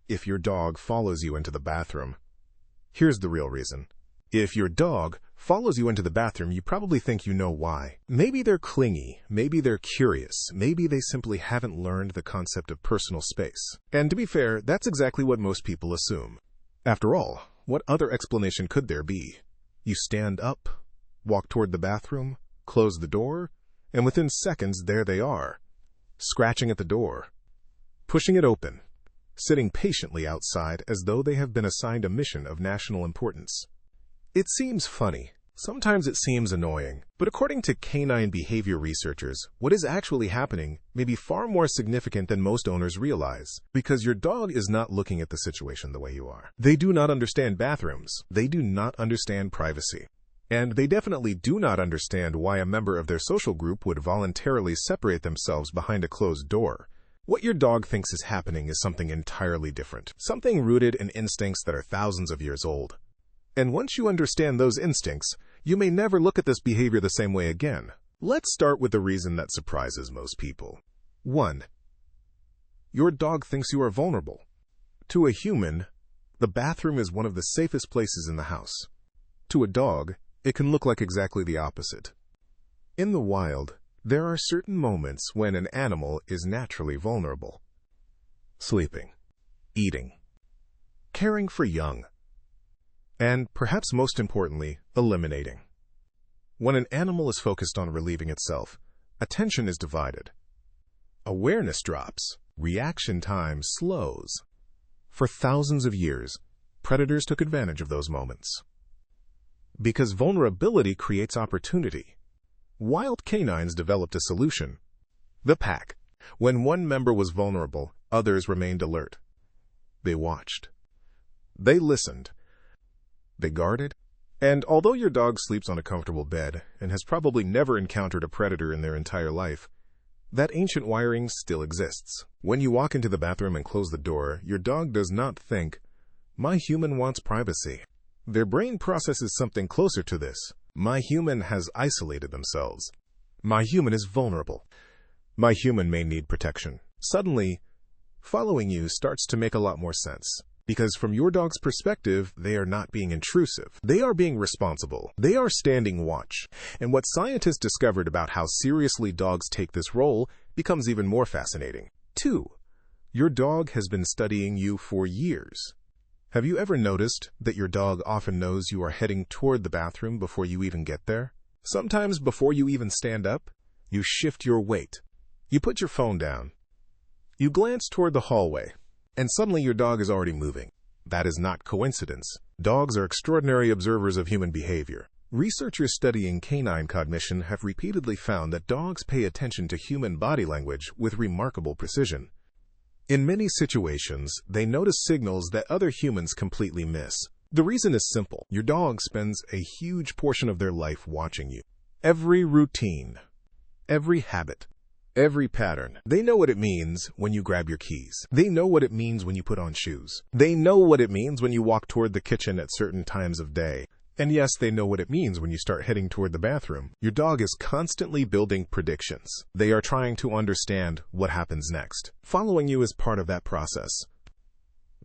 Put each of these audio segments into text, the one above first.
if your dog follows you into the bathroom. Here's the real reason. If your dog follows you into the bathroom, you probably think you know why. Maybe they're clingy, maybe they're curious, maybe they simply haven't learned the concept of personal space. And to be fair, that's exactly what most people assume. After all, what other explanation could there be? You stand up, walk toward the bathroom, close the door, and within seconds there they are, scratching at the door, pushing it open, sitting patiently outside as though they have been assigned a mission of national importance. It seems funny. Sometimes it seems annoying. But according to canine behavior researchers, what is actually happening may be far more significant than most owners realize, because your dog is not looking at the situation the way you are. They do not understand bathrooms. They do not understand privacy. And they definitely do not understand why a member of their social group would voluntarily separate themselves behind a closed door. What your dog thinks is happening is something entirely different, something rooted in instincts that are thousands of years old. And once you understand those instincts, you may never look at this behavior the same way again. Let's start with the reason that surprises most people. 1. Your dog thinks you are vulnerable. To a human, the bathroom is one of the safest places in the house. To a dog, it can look like exactly the opposite. In the wild, there are certain moments when an animal is naturally vulnerable. Sleeping, eating, caring for young, and perhaps most importantly, eliminating. When an animal is focused on relieving itself, attention is divided. Awareness drops. Reaction time slows. For thousands of years, predators took advantage of those moments. Because vulnerability creates opportunity, wild canines developed a solution. The pack. When one member was vulnerable, others remained alert. They watched. They listened. They guarded. And although your dog sleeps on a comfortable bed and has probably never encountered a predator in their entire life, that ancient wiring still exists. When you walk into the bathroom and close the door, your dog does not think, "My human wants privacy." Their brain processes something closer to this. My human has isolated themselves. My human is vulnerable. My human may need protection. Suddenly, following you starts to make a lot more sense. Because from your dog's perspective, they are not being intrusive. They are being responsible. They are standing watch. And what scientists discovered about how seriously dogs take this role becomes even more fascinating. 2. Your dog has been studying you for years. Have you ever noticed that your dog often knows you are heading toward the bathroom before you even get there? Sometimes before you even stand up, you shift your weight. You put your phone down. You glance toward the hallway. And suddenly your dog is already moving. That is not coincidence. Dogs are extraordinary observers of human behavior. Researchers studying canine cognition have repeatedly found that dogs pay attention to human body language with remarkable precision. In many situations, they notice signals that other humans completely miss. The reason is simple. Your dog spends a huge portion of their life watching you. Every routine, every habit, every pattern. They know what it means when you grab your keys. They know what it means when you put on shoes. They know what it means when you walk toward the kitchen at certain times of day. And yes, they know what it means when you start heading toward the bathroom. Your dog is constantly building predictions. They are trying to understand what happens next. Following you is part of that process.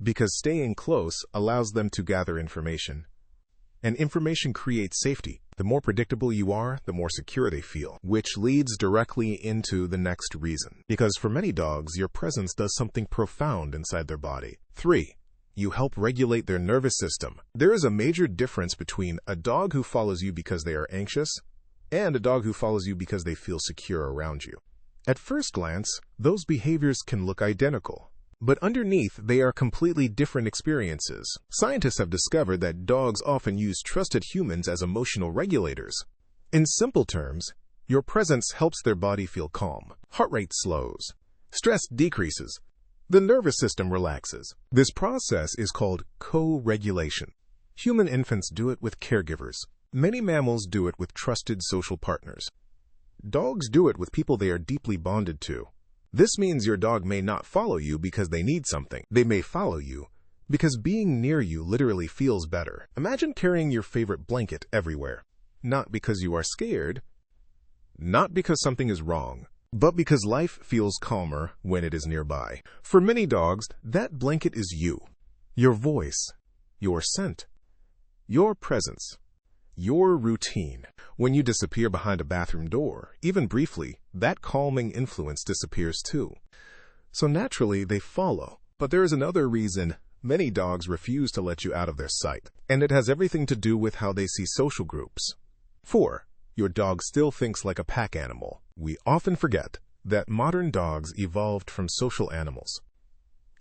Because staying close allows them to gather information. And information creates safety. The more predictable you are, the more secure they feel, which leads directly into the next reason. Because for many dogs, your presence does something profound inside their body. 3. You help regulate their nervous system. There is a major difference between a dog who follows you because they are anxious and a dog who follows you because they feel secure around you. At first glance, those behaviors can look identical. But underneath, they are completely different experiences. Scientists have discovered that dogs often use trusted humans as emotional regulators. In simple terms, your presence helps their body feel calm. Heart rate slows. Stress decreases. The nervous system relaxes. This process is called co-regulation. Human infants do it with caregivers. Many mammals do it with trusted social partners. Dogs do it with people they are deeply bonded to. This means your dog may not follow you because they need something. They may follow you because being near you literally feels better. Imagine carrying your favorite blanket everywhere. Not because you are scared, not because something is wrong, but because life feels calmer when it is nearby. For many dogs, that blanket is you. Your voice, your scent, your presence, your routine. When you disappear behind a bathroom door, even briefly, that calming influence disappears too. So naturally, they follow. But there is another reason many dogs refuse to let you out of their sight, and it has everything to do with how they see social groups. 4. Your dog still thinks like a pack animal. We often forget that modern dogs evolved from social animals.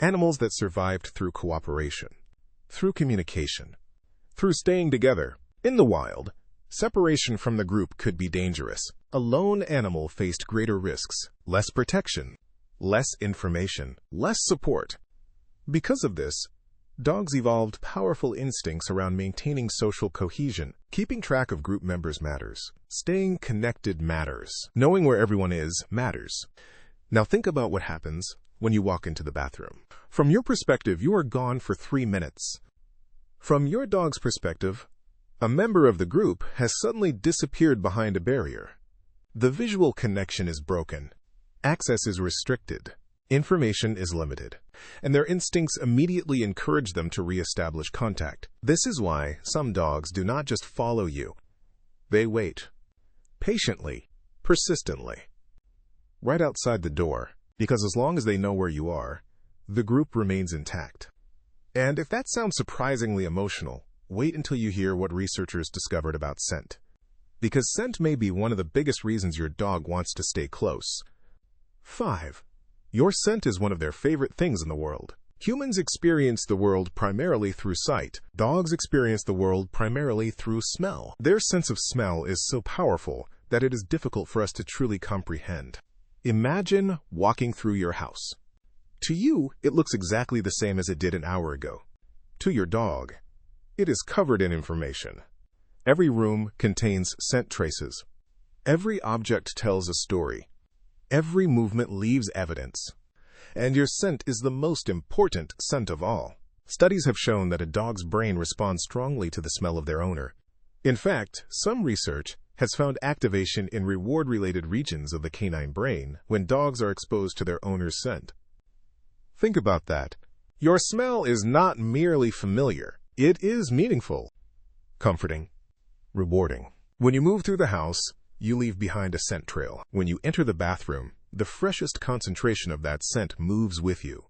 Animals that survived through cooperation, through communication, through staying together. In the wild, separation from the group could be dangerous. A lone animal faced greater risks, less protection, less information, less support. Because of this, dogs evolved powerful instincts around maintaining social cohesion. Keeping track of group members matters. Staying connected matters. Knowing where everyone is matters. Now think about what happens when you walk into the bathroom. From your perspective, you are gone for 3 minutes. From your dog's perspective, a member of the group has suddenly disappeared behind a barrier. The visual connection is broken. Access is restricted. Information is limited, and their instincts immediately encourage them to re-establish contact. This is why some dogs do not just follow you. They wait, patiently, persistently, right outside the door, because as long as they know where you are, the group remains intact. And if that sounds surprisingly emotional, wait until you hear what researchers discovered about scent. Because scent may be one of the biggest reasons your dog wants to stay close. 5. Your scent is one of their favorite things in the world. Humans experience the world primarily through sight. Dogs experience the world primarily through smell. Their sense of smell is so powerful that it is difficult for us to truly comprehend. Imagine walking through your house. To you, it looks exactly the same as it did an hour ago. To your dog, it is covered in information. Every room contains scent traces. Every object tells a story. Every movement leaves evidence. And your scent is the most important scent of all. Studies have shown that a dog's brain responds strongly to the smell of their owner. In fact, some research has found activation in reward-related regions of the canine brain when dogs are exposed to their owner's scent. Think about that. Your smell is not merely familiar. It is meaningful, comforting, rewarding. When you move through the house, you leave behind a scent trail. When you enter the bathroom, the freshest concentration of that scent moves with you.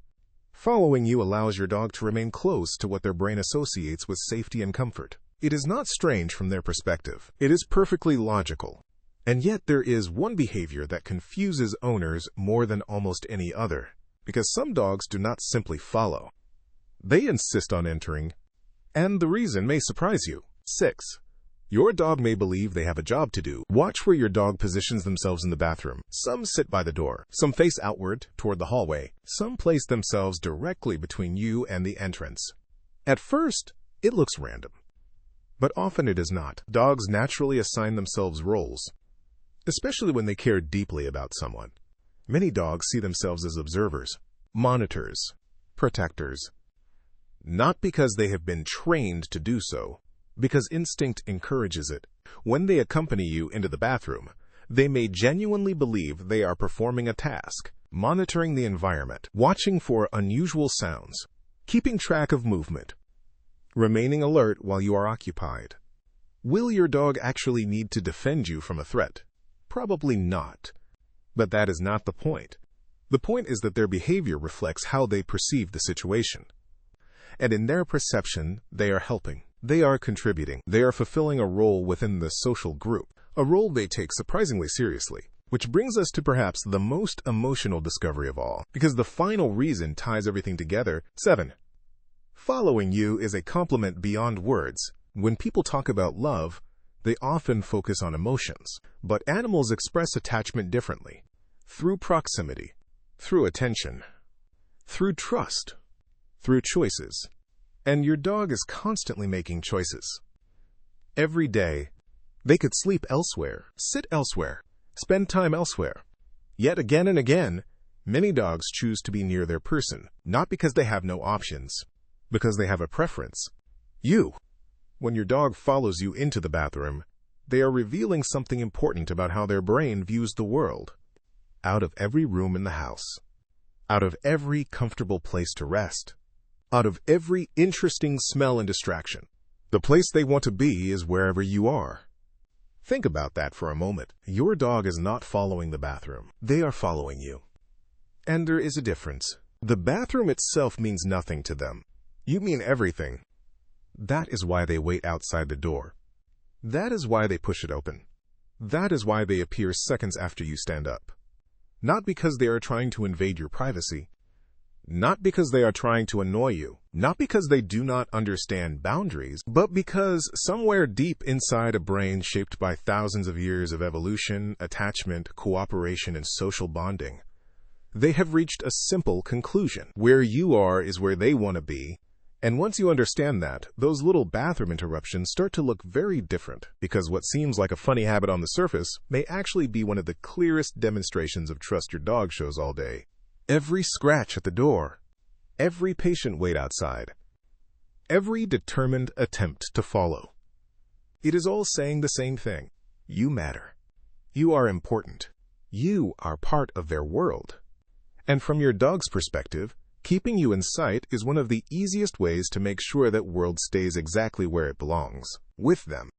Following you allows your dog to remain close to what their brain associates with safety and comfort. It is not strange from their perspective. It is perfectly logical. And yet there is one behavior that confuses owners more than almost any other, because some dogs do not simply follow. They insist on entering, and the reason may surprise you. 6. Your dog may believe they have a job to do. Watch where your dog positions themselves in the bathroom. Some sit by the door. Some face outward toward the hallway. Some place themselves directly between you and the entrance. At first, it looks random, but often it is not. Dogs naturally assign themselves roles, especially when they care deeply about someone. Many dogs see themselves as observers, monitors, protectors, not because they have been trained to do so, because instinct encourages it. When they accompany you into the bathroom, they may genuinely believe they are performing a task, monitoring the environment, watching for unusual sounds, keeping track of movement, remaining alert while you are occupied. Will your dog actually need to defend you from a threat? Probably not. But that is not the point. The point is that their behavior reflects how they perceive the situation. And in their perception, they are helping. They are contributing. They are fulfilling a role within the social group, a role they take surprisingly seriously. Which brings us to perhaps the most emotional discovery of all, because the final reason ties everything together. 7. Following you is a compliment beyond words. When people talk about love, they often focus on emotions. But animals express attachment differently. Through proximity, through attention, through trust, through choices. And your dog is constantly making choices. Every day, they could sleep elsewhere, sit elsewhere, spend time elsewhere. Yet again and again, many dogs choose to be near their person, not because they have no options, because they have a preference. You. When your dog follows you into the bathroom, they are revealing something important about how their brain views the world. out of every room in the house, out of every comfortable place to rest, out of every interesting smell and distraction. The place they want to be is wherever you are. Think about that for a moment. Your dog is not following the bathroom. They are following you. And there is a difference. The bathroom itself means nothing to them. You mean everything. That is why they wait outside the door. That is why they push it open. That is why they appear seconds after you stand up. Not because they are trying to invade your privacy. Not because they are trying to annoy you. Not because they do not understand boundaries, but because somewhere deep inside a brain shaped by thousands of years of evolution, attachment, cooperation, and social bonding, they have reached a simple conclusion. Where you are is where they want to be. And once you understand that, those little bathroom interruptions start to look very different, because what seems like a funny habit on the surface may actually be one of the clearest demonstrations of trust your dog shows all day. Every scratch at the door, every patient wait outside, every determined attempt to follow. It is all saying the same thing. You matter. You are important. You are part of their world. And from your dog's perspective, keeping you in sight is one of the easiest ways to make sure that world stays exactly where it belongs, with them.